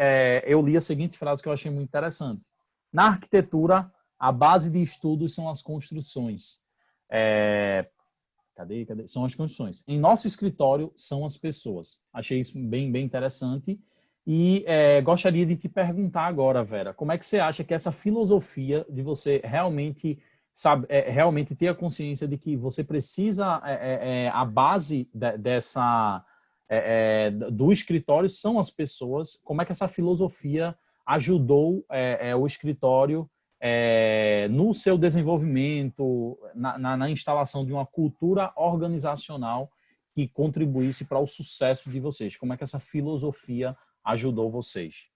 eu li a seguinte frase que eu achei muito interessante. Na arquitetura, a base de estudos são as construções. Cadê? São as construções. Em nosso escritório, são as pessoas. Achei isso bem interessante. E gostaria de te perguntar agora, Vera, como é que você acha que essa filosofia de você realmente sabe, realmente ter a consciência de que você precisa, a base dessa do escritório são as pessoas, como é que essa filosofia ajudou o escritório no seu desenvolvimento, na instalação de uma cultura organizacional que contribuísse para o sucesso de vocês? Como é que essa filosofia ajudou vocês?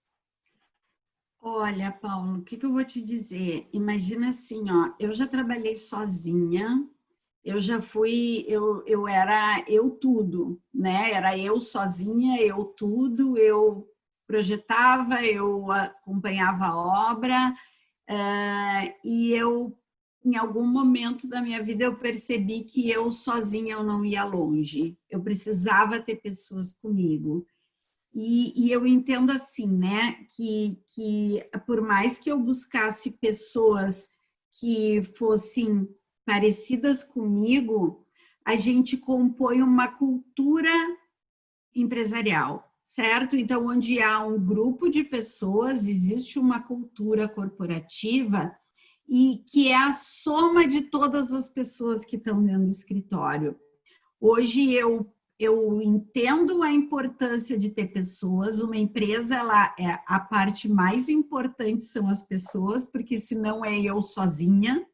Olha, Paulo, o que eu vou te dizer? Imagina assim, ó, eu já trabalhei sozinha, eu já fui, eu era eu tudo, né? Era eu sozinha, eu tudo, eu projetava, eu acompanhava a obra, e eu, em algum momento da minha vida, eu percebi que eu sozinha eu não ia longe, eu precisava ter pessoas comigo. E eu entendo assim, né, que por mais que eu buscasse pessoas que fossem parecidas comigo, a gente compõe uma cultura empresarial, certo? Então, onde há um grupo de pessoas, existe uma cultura corporativa e que é a soma de todas as pessoas que estão dentro do escritório. Hoje eu entendo a importância de ter pessoas. Uma empresa, ela é a parte mais importante são as pessoas, porque senão é eu sozinha.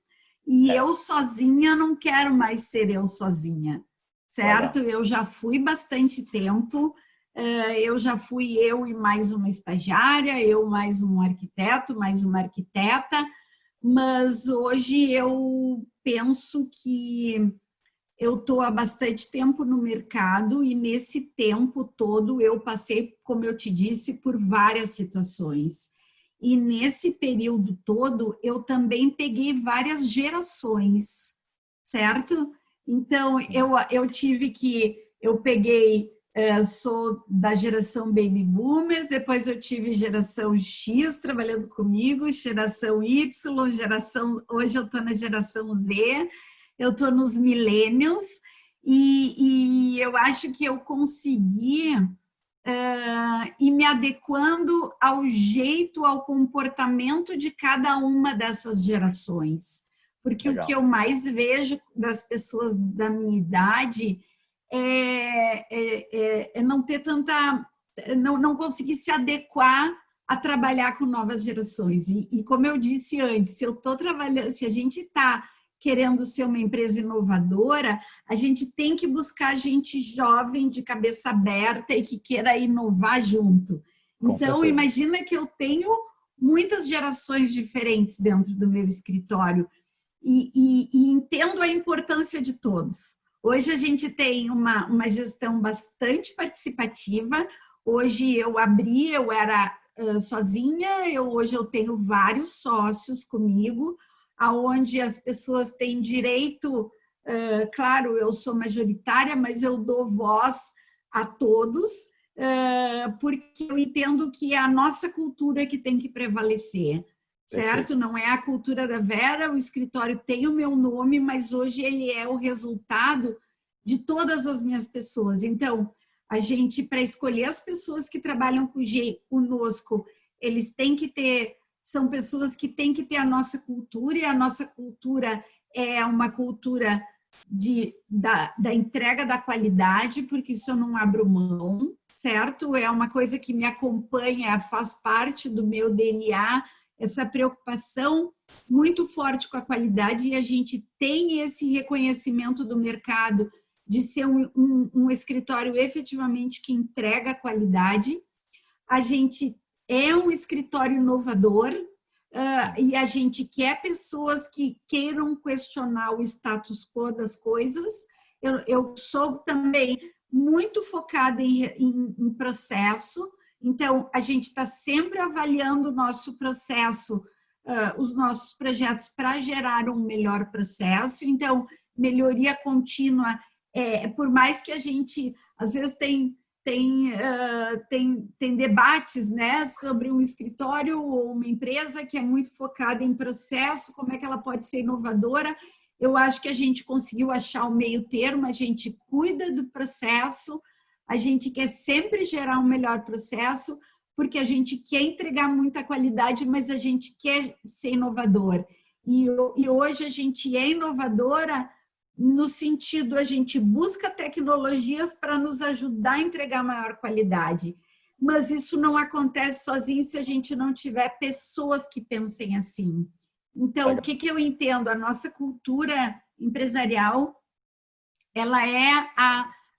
E eu sozinha não quero mais ser eu sozinha, certo? Eu já fui bastante tempo, eu já fui eu e mais uma estagiária, eu mais um arquiteto, mais uma arquiteta, mas hoje eu penso que eu estou há bastante tempo no mercado e nesse tempo todo eu passei, como eu te disse, por várias situações. E nesse período todo eu também peguei várias gerações, certo? Então eu peguei, sou da geração Baby Boomers, depois eu tive geração X trabalhando comigo, geração Y, hoje eu estou na geração Z, eu estou nos millennials e eu acho que eu consegui ir me adequando ao jeito, ao comportamento de cada uma dessas gerações. Porque o que eu mais vejo das pessoas da minha idade é não ter tanta... não conseguir se adequar a trabalhar com novas gerações. E como eu disse antes, se a gente está querendo ser uma empresa inovadora, a gente tem que buscar gente jovem, de cabeça aberta e que queira inovar junto. Então, imagina que eu tenho muitas gerações diferentes dentro do meu escritório e entendo a importância de todos. Hoje a gente tem uma gestão bastante participativa. Hoje eu era sozinha, hoje eu tenho vários sócios comigo, aonde as pessoas têm direito, claro, eu sou majoritária, mas eu dou voz a todos, porque eu entendo que é a nossa cultura que tem que prevalecer, certo? Não é a cultura da Vera, o escritório tem o meu nome, mas hoje ele é o resultado de todas as minhas pessoas. Então, a gente, para escolher as pessoas que trabalham conosco, eles têm que ter... São pessoas que têm que ter a nossa cultura, e a nossa cultura é uma cultura da entrega da qualidade, porque isso eu não abro mão, certo? É uma coisa que me acompanha, faz parte do meu DNA, essa preocupação muito forte com a qualidade, e a gente tem esse reconhecimento do mercado de ser um escritório efetivamente que entrega a qualidade. A gente é um escritório inovador e a gente quer pessoas que queiram questionar o status quo das coisas. Eu sou também muito focada em processo, então a gente está sempre avaliando o nosso processo, os nossos projetos para gerar um melhor processo. Então, melhoria contínua, por mais que a gente, às vezes, tem debates, né, sobre um escritório ou uma empresa que é muito focada em processo, como é que ela pode ser inovadora. Eu acho que a gente conseguiu achar o meio termo, a gente cuida do processo, a gente quer sempre gerar um melhor processo, porque a gente quer entregar muita qualidade, mas a gente quer ser inovador. E hoje a gente é inovadora no sentido, a gente busca tecnologias para nos ajudar a entregar maior qualidade. Mas isso não acontece sozinho se a gente não tiver pessoas que pensem assim. Então, o que eu entendo? A nossa cultura empresarial, ela é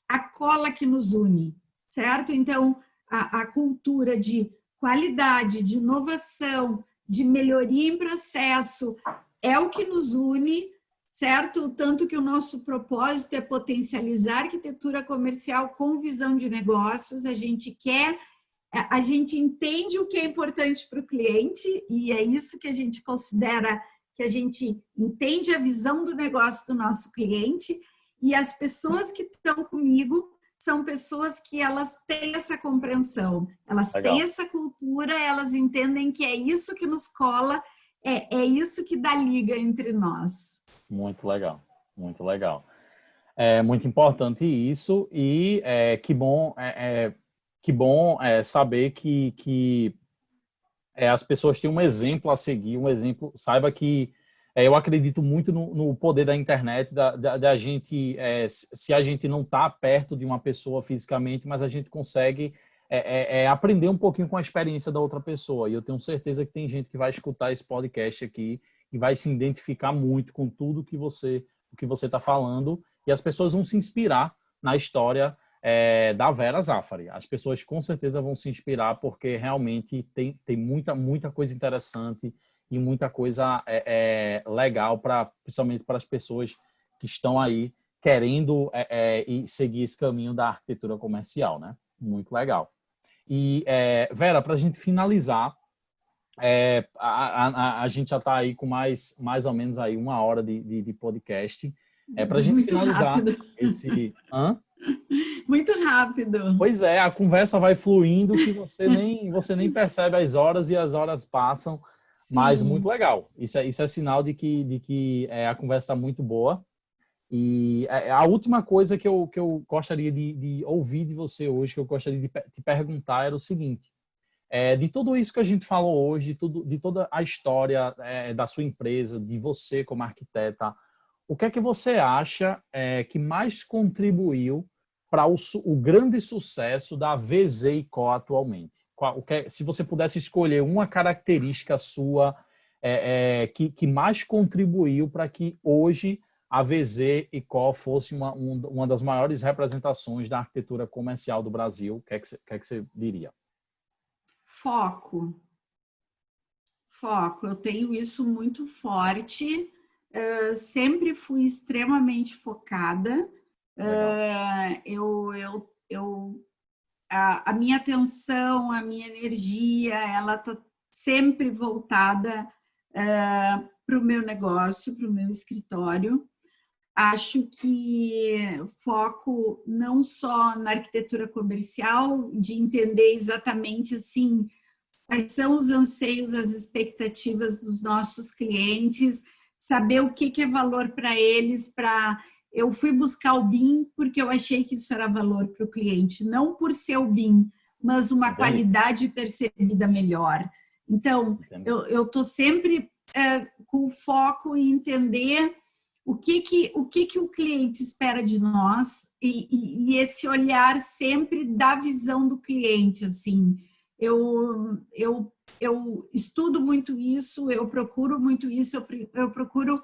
a cola que nos une, certo? Então, a cultura de qualidade, de inovação, de melhoria em processo, é o que nos une, certo? Tanto que o nosso propósito é potencializar a arquitetura comercial com visão de negócios. A gente entende o que é importante para o cliente e é isso que a gente considera, que a gente entende a visão do negócio do nosso cliente, e as pessoas que estão comigo são pessoas que elas têm essa compreensão, elas têm essa cultura, elas entendem que é isso que nos cola é isso que dá liga entre nós. Muito legal, muito legal. É muito importante isso e que bom saber que as pessoas têm um exemplo a seguir, um exemplo. Saiba que eu acredito muito no poder da internet, da gente, se a gente não está perto de uma pessoa fisicamente, mas a gente consegue aprender um pouquinho com a experiência da outra pessoa. E eu tenho certeza que tem gente que vai escutar esse podcast aqui e vai se identificar muito com tudo que você está falando, e as pessoas vão se inspirar na história da Vera Zafari. As pessoas com certeza vão se inspirar porque realmente tem muita coisa interessante e muita coisa legal, principalmente para as pessoas que estão aí querendo seguir esse caminho da arquitetura comercial, né? Muito legal. E, Vera, para a gente finalizar, a gente já está aí com mais ou menos aí 1 hora de podcast. Para a gente Muito finalizar rápido. esse... Hã? Muito rápido. Pois é, a conversa vai fluindo que você nem percebe as horas e as horas passam, mas muito Sim. legal. Isso é sinal de que a conversa está muito boa. E a última coisa que eu gostaria de ouvir de você hoje, que eu gostaria de te perguntar, era o seguinte: de tudo isso que a gente falou hoje, de toda a história da sua empresa, de você como arquiteta, o que é que você acha que mais contribuiu para o grande sucesso da VZ&Co atualmente? Se você pudesse escolher uma característica sua que mais contribuiu para que hoje a VZ&Co fosse uma das maiores representações da arquitetura comercial do Brasil, o que é que você diria? Foco. Eu tenho isso muito forte. Sempre fui extremamente focada. Legal. A minha atenção, a minha energia, ela está sempre voltada para o meu negócio, para o meu escritório. Acho que foco não só na arquitetura comercial, de entender exatamente assim quais são os anseios, as expectativas dos nossos clientes, saber o que é valor para eles. Eu fui buscar o BIM porque eu achei que isso era valor para o cliente, não por ser o BIM, mas uma Entendi. qualidade percebida melhor. Então, Entendi. eu estou sempre com foco em entender o que o cliente espera de nós e esse olhar sempre da visão do cliente, assim. Eu estudo muito isso, eu procuro muito isso, eu procuro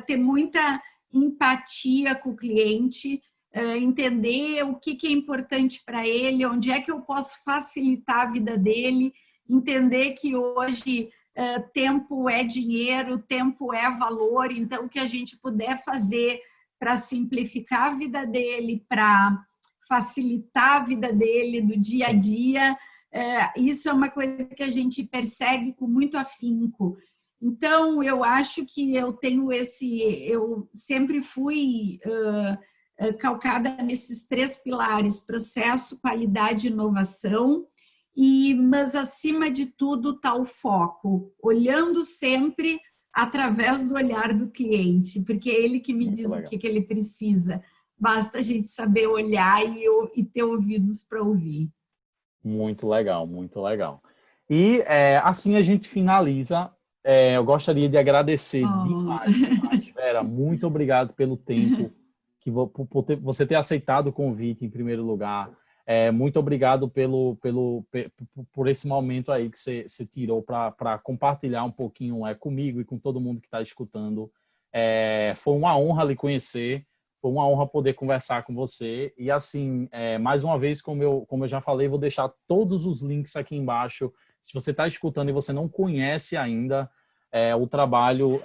ter muita empatia com o cliente, entender o que é importante para ele, onde é que eu posso facilitar a vida dele, entender que hoje tempo é dinheiro, tempo é valor, então o que a gente puder fazer para simplificar a vida dele, para facilitar a vida dele do dia a dia, isso é uma coisa que a gente persegue com muito afinco. Então, eu acho que eu sempre fui calcada nesses 3 pilares: processo, qualidade e inovação. Mas acima de tudo está o foco, olhando sempre através do olhar do cliente, porque é ele que me Muito diz o legal. que ele precisa. Basta a gente saber olhar e ter ouvidos para ouvir. Muito legal, muito legal. E assim a gente finaliza. Eu gostaria de agradecer Oh. demais, Vera. Muito obrigado pelo tempo, por você ter aceitado o convite em primeiro lugar. Muito obrigado por esse momento aí que você tirou para compartilhar um pouquinho comigo e com todo mundo que está escutando. Foi uma honra lhe conhecer. Foi uma honra poder conversar com você. E assim, mais uma vez, como eu já falei, vou deixar todos os links aqui embaixo. Se você está escutando e você não conhece ainda o trabalho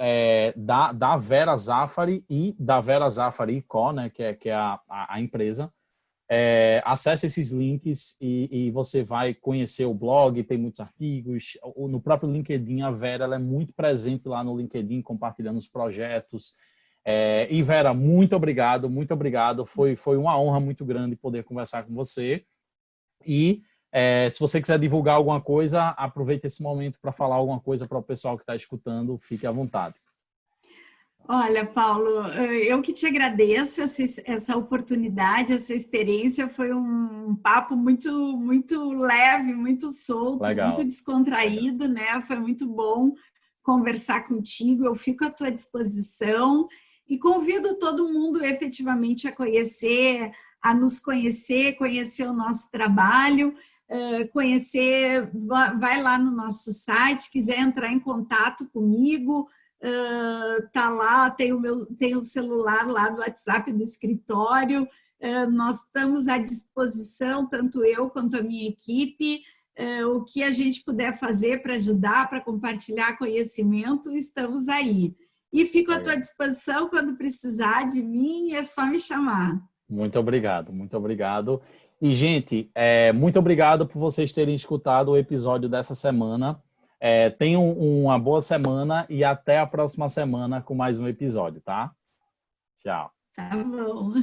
da Vera Zafari e da Vera Zafari Co, né, que é a empresa, acesse esses links e você vai conhecer o blog, tem muitos artigos. No próprio LinkedIn, a Vera ela é muito presente lá no LinkedIn, compartilhando os projetos. E Vera, muito obrigado, muito obrigado. Foi uma honra muito grande poder conversar com você. E Se você quiser divulgar alguma coisa, aproveite esse momento para falar alguma coisa para o pessoal que está escutando, fique à vontade. Olha, Paulo, eu que te agradeço essa oportunidade, essa experiência. Foi um papo muito leve, muito solto, Legal. muito descontraído, né? Foi muito bom conversar contigo. Eu fico à tua disposição e convido todo mundo efetivamente a nos conhecer, conhecer o nosso trabalho, conhecer, vai lá no nosso site, quiser entrar em contato comigo. Tá lá, tem o celular lá do WhatsApp do escritório, nós estamos à disposição, tanto eu quanto a minha equipe, o que a gente puder fazer para ajudar, para compartilhar conhecimento, estamos aí. E fico à tua disposição quando precisar de mim, é só me chamar. Muito obrigado, muito obrigado. E, gente, muito obrigado por vocês terem escutado o episódio dessa semana. Tenham uma boa semana e até a próxima semana com mais um episódio, tá? Tchau. Tá bom.